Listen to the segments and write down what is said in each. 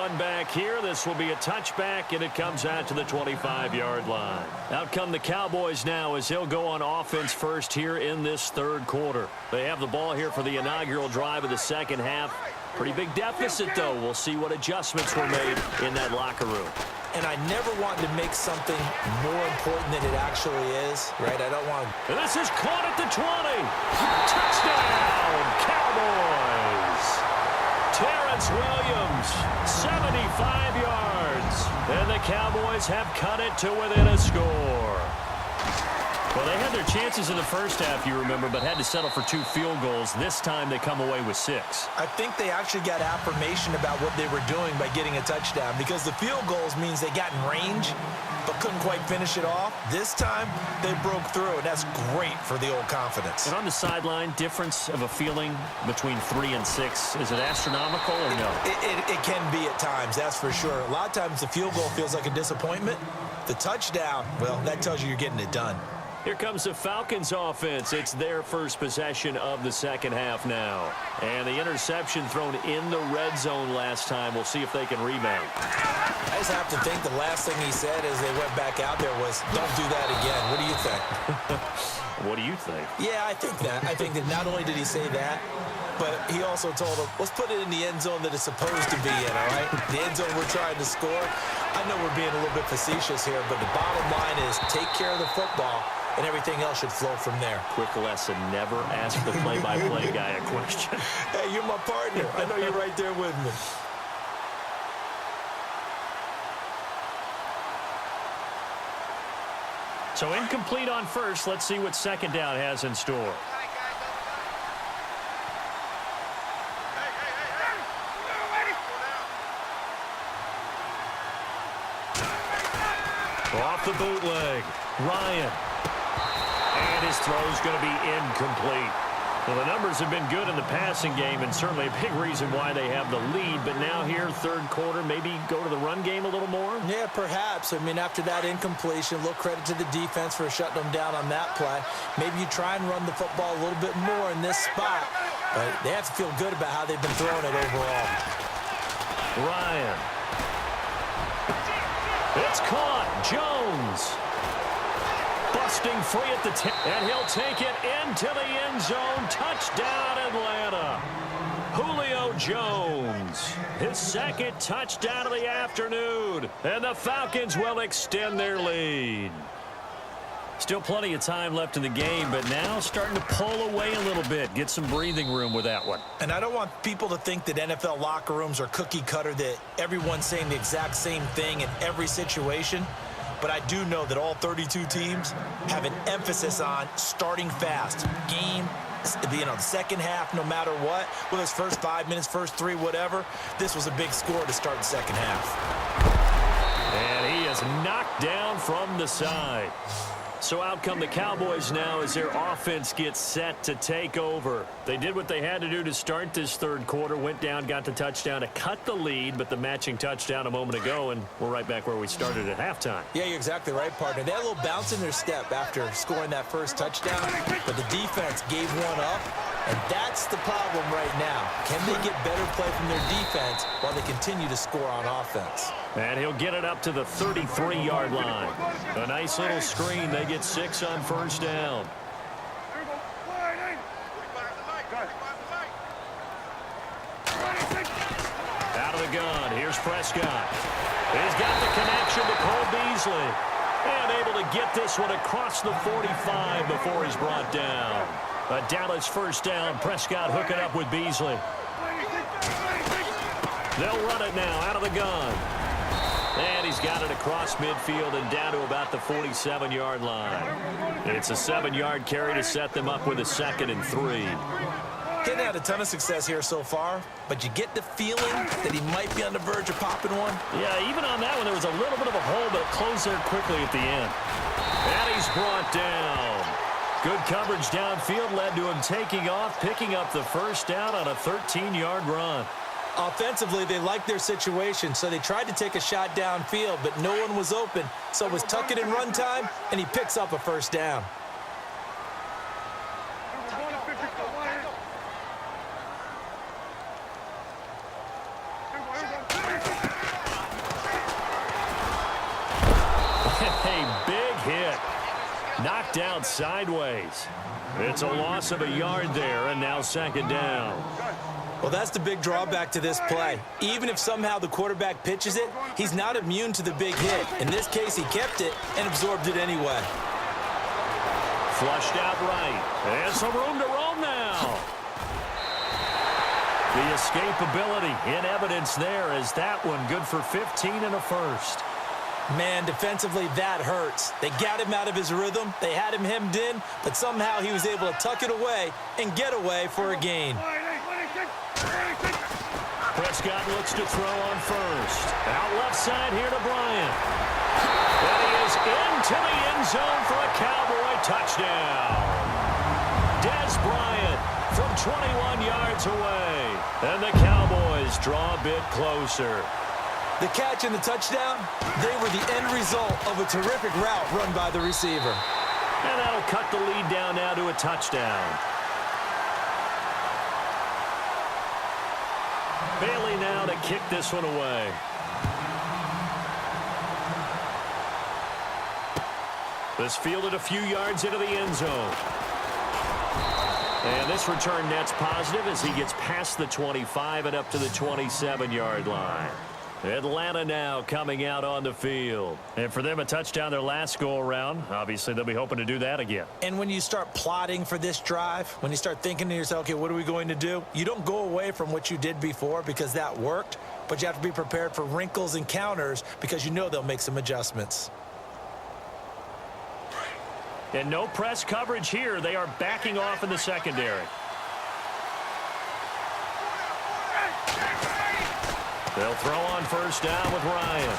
run back here. This will be a touchback, and it comes out to the 25-yard line. Out come the Cowboys now as he'll go on offense first here in this third quarter. They have the ball here for the inaugural drive of the second half. Pretty big deficit, though. We'll see what adjustments were made in that locker room. And I never want to make something more important than it actually is, right? I don't want to... And this is caught at the 20. Touchdown, Cowboys. Terrence Williams, 75 yards. And the Cowboys have cut it to within a score. Well, they had their chances in the first half, you remember, but had to settle for 2 field goals. This time they come away with 6. I think they actually got affirmation about what they were doing by getting a touchdown, because the field goals means they got in range but couldn't quite finish it off. This time they broke through, and that's great for the old confidence. And on the sideline, difference of a feeling between 3 and 6, is it astronomical or no? It can be at times, that's for sure. A lot of times the field goal feels like a disappointment. The touchdown, well, that tells you you're getting it done. Here comes the Falcons offense. It's their first possession of the second half now. And the interception thrown in the red zone last time. We'll see if they can rebound. I just have to think the last thing he said as they went back out there was, don't do that again. What do you think? What do you think? Yeah, I think that. I think that not only did he say that, but he also told him, let's put it in the end zone that it's supposed to be in, all right? The end zone we're trying to score. I know we're being a little bit facetious here, but the bottom line is take care of the football, and everything else should flow from there. Quick lesson, never ask the play-by-play guy a question. Hey, you're my partner. I know you're right there with me. So incomplete on first. Let's see what second down has in store. Off the bootleg, Ryan. And his throw's going to be incomplete. Well, the numbers have been good in the passing game, and certainly a big reason why they have the lead. But now here, third quarter, maybe go to the run game a little more? Yeah, perhaps. I mean, after that incompletion, a little credit to the defense for shutting them down on that play. Maybe you try and run the football a little bit more in this spot. But they have to feel good about how they've been throwing it overall. Ryan. It's caught. Jones. Busting free at the 10, and he'll take it into the end zone. Touchdown, Atlanta. Julio Jones, his second touchdown of the afternoon, and the Falcons will extend their lead. Still plenty of time left in the game, but now starting to pull away a little bit, get some breathing room with that one. And I don't want people to think that NFL locker rooms are cookie cutter, that everyone's saying the exact same thing in every situation. But I do know that all 32 teams have an emphasis on starting fast. Game, the second half, no matter what, whether it's first 5 minutes, first 3, whatever, this was a big score to start the second half. And he is knocked down from the side. So out come the Cowboys now as their offense gets set to take over. They did what they had to do to start this third quarter, went down, got the touchdown to cut the lead, but the matching touchdown a moment ago, and we're right back where we started at halftime. Yeah, you're exactly right, partner. They had a little bounce in their step after scoring that first touchdown, but the defense gave one up, and that's the problem right now. Can they get better play from their defense while they continue to score on offense? And he'll get it up to the 33-yard line. A nice little screen. They get 6 on first down. Out of the gun. Here's Prescott. He's got the connection to Cole Beasley. And able to get this one across the 45 before he's brought down. A Dallas first down. Prescott hooking up with Beasley. They'll run it now out of the gun. And he's got it across midfield and down to about the 47-yard line. It's a 7-yard carry to set them up with a 2nd and 3. Hadn't had a ton of success here so far, but you get the feeling that he might be on the verge of popping one. Yeah, even on that one, there was a little bit of a hole, but it closed there quickly at the end. And he's brought down. Good coverage downfield led to him taking off, picking up the first down on a 13-yard run. Offensively, they liked their situation, so they tried to take a shot downfield, but no one was open. So it was tuck it in run time, and he picks up a first down. Knocked out sideways. It's a loss of a yard there, and now second down. Well, that's the big drawback to this play. Even if somehow the quarterback pitches it, he's not immune to the big hit. In this case, he kept it and absorbed it anyway. Flushed out right. And some room to roam now. The escapability in evidence there as that one good for 15 and a first. Man, defensively, that hurts. They got him out of his rhythm. They had him hemmed in, but somehow he was able to tuck it away and get away for a gain. Prescott looks to throw on first. Out left side here to Bryant. And he is into the end zone for a Cowboy touchdown. Dez Bryant from 21 yards away. And the Cowboys draw a bit closer. The catch and the touchdown, they were the end result of a terrific route run by the receiver. And that'll cut the lead down now to a touchdown. Bailey now to kick this one away. This fielded a few yards into the end zone. And this return net's positive as he gets past the 25 and up to the 27-yard line. Atlanta now coming out on the field. And for them, a touchdown their last go-around. Obviously, they'll be hoping to do that again. And when you start plotting for this drive, when you start thinking to yourself, okay, what are we going to do? You don't go away from what you did before because that worked, but you have to be prepared for wrinkles and counters because you know they'll make some adjustments. And no press coverage here. They are backing off in the secondary. They'll throw on first down with Ryan.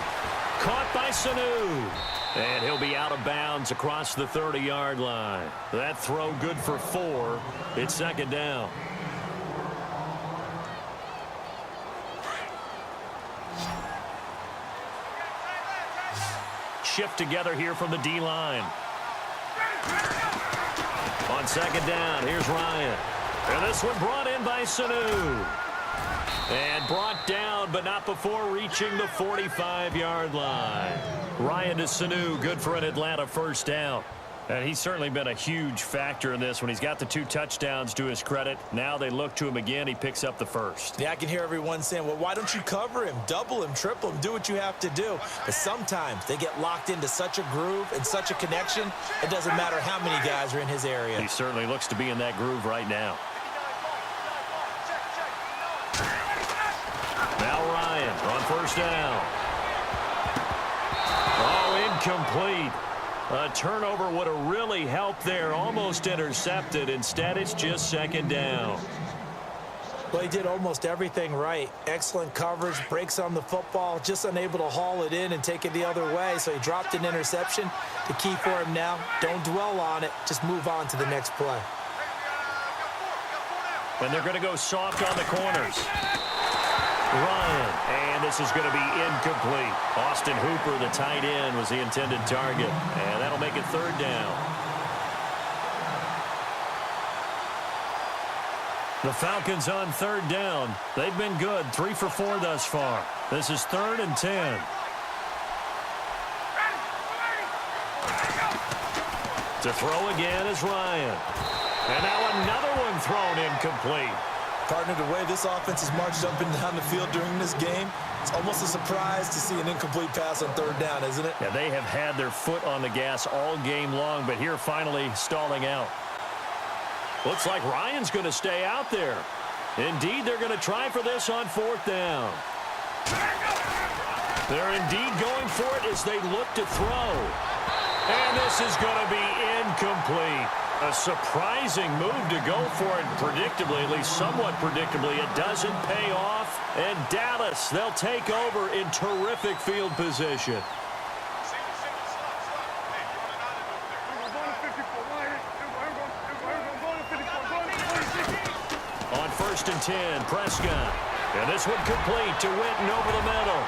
Caught by Sanu. And he'll be out of bounds across the 30-yard line. That throw good for 4. It's second down. Shift together here from the D-line. On second down, here's Ryan. And this one brought in by Sanu. And brought down, but not before reaching the 45-yard line. Ryan to Sanu, good for an Atlanta first down. And he's certainly been a huge factor in this when he's got the 2 touchdowns to his credit. Now they look to him again. He picks up the first. Yeah, I can hear everyone saying, well, why don't you cover him, double him, triple him, do what you have to do. But sometimes they get locked into such a groove and such a connection, it doesn't matter how many guys are in his area. He certainly looks to be in that groove right now. Now Ryan on first down. Oh, incomplete. A turnover would have really helped there. Almost intercepted. Instead, it's just second down. Well, he did almost everything right. Excellent coverage, breaks on the football, just unable to haul it in and take it the other way. So he dropped an interception. The key for him now, don't dwell on it. Just move on to the next play. And they're going to go soft on the corners. Ryan, and this is going to be incomplete. Austin Hooper, the tight end, was the intended target, and that'll make it third down. The Falcons on third down. They've been good, 3 for 4 thus far. This is 3rd and 10. To throw again is Ryan. And now another one thrown incomplete. Partner, the way this offense has marched up and down the field during this game, it's almost a surprise to see an incomplete pass on third down, isn't it? Yeah, they have had their foot on the gas all game long, but here finally stalling out. Looks like Ryan's going to stay out there. Indeed, they're going to try for this on 4th down. They're indeed going for it as they look to throw. And this is going to be incomplete. A surprising move to go for it predictably, at least somewhat predictably. It doesn't pay off. And Dallas, they'll take over in terrific field position. On 1st and 10, Prescott. And this one complete to Witten over the middle.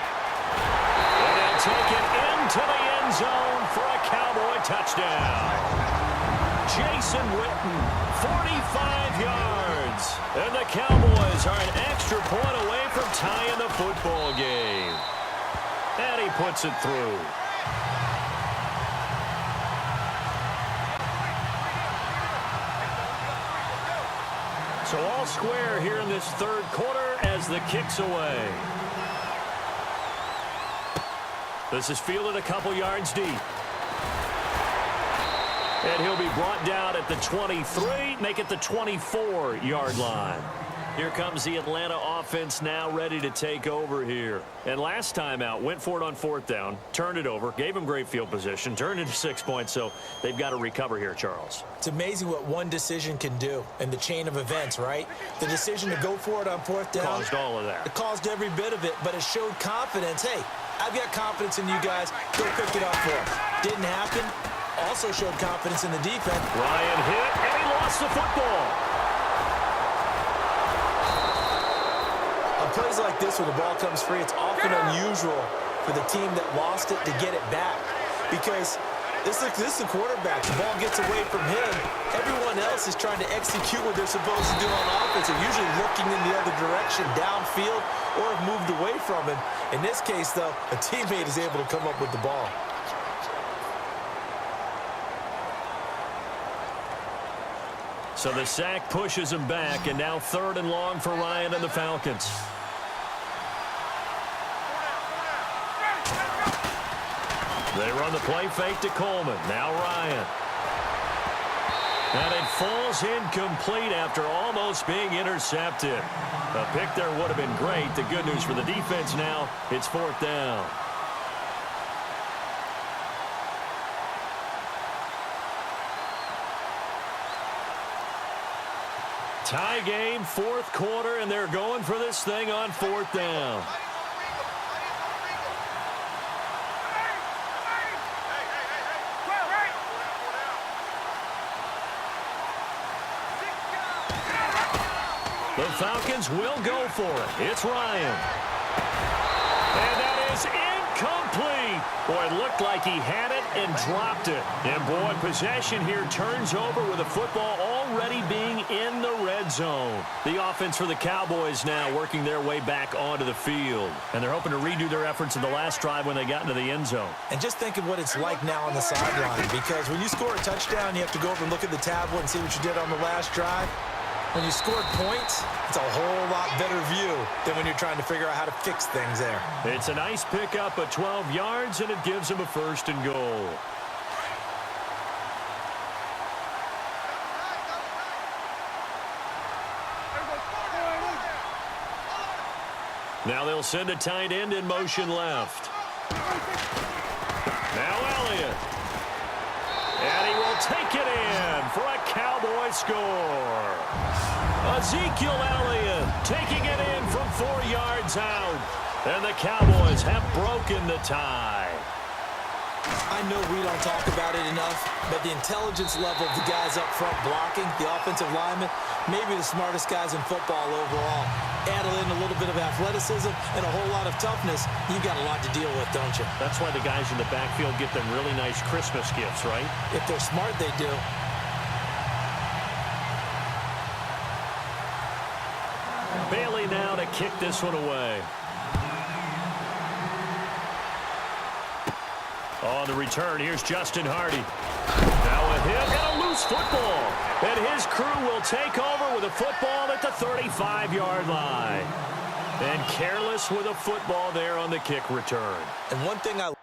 And they'll take it into the end zone for a Cowboy touchdown. Jason Witten, 45 yards. And the Cowboys are an extra point away from tying the football game. And he puts it through. So all square here in this third quarter as the kick's away. This is fielded a couple yards deep. And he'll be brought down at the 23, make it the 24-yard line. Here comes the Atlanta offense now ready to take over here. And last time out, went for it on fourth down, turned it over, gave them great field position, turned into 6 points, so they've got to recover here, Charles. It's amazing what one decision can do in the chain of events, right? The decision to go for it on fourth down. Caused all of that. It caused every bit of it, but it showed confidence. Hey, I've got confidence in you guys. Go pick it up for us. Didn't happen. Also showed confidence in the defense. Ryan hit, and he lost the football. On plays like this where the ball comes free, it's often unusual for the team that lost it to get it back. Because this is the quarterback. The ball gets away from him. Everyone else is trying to execute what they're supposed to do on offense. They're usually looking in the other direction, downfield, or have moved away from him. In this case, though, a teammate is able to come up with the ball. So the sack pushes him back, and now 3rd and long for Ryan and the Falcons. They run the play fake to Coleman. Now Ryan. And it falls incomplete after almost being intercepted. A pick there would have been great. The good news for the defense now, it's 4th down. Tie game, 4th quarter, and they're going for this thing on 4th down. The Falcons will go for it. It's Ryan. And that is incomplete. Boy, it looked like he had it and dropped it. And, boy, possession here turns over with the football already being in the red zone. The offense for the Cowboys now working their way back onto the field. And they're hoping to redo their efforts in the last drive when they got into the end zone. And just think of what it's like now on the sideline. Because when you score a touchdown, you have to go over and look at the tablet and see what you did on the last drive. When you scored points, it's a whole lot better view than when you're trying to figure out how to fix things there. It's a nice pickup of 12 yards, and it gives them a 1st and goal. Now they'll send a tight end in motion left. Now Elliott. And he will take it in for a Cowboy score. Ezekiel Elliott taking it in from 4 yards out. And the Cowboys have broken the tie. I know we don't talk about it enough, but the intelligence level of the guys up front blocking, the offensive linemen, maybe the smartest guys in football overall. Add in a little bit of athleticism and a whole lot of toughness, you got a lot to deal with, don't you? That's why the guys in the backfield get them really nice Christmas gifts, right? If they're smart, they do. Bailey now to kick this one away. On the return, here's Justin Hardy. Now a hit and a loose football. And his crew will take over with a football at the 35-yard line. And careless with a football there on the kick return. And one thing I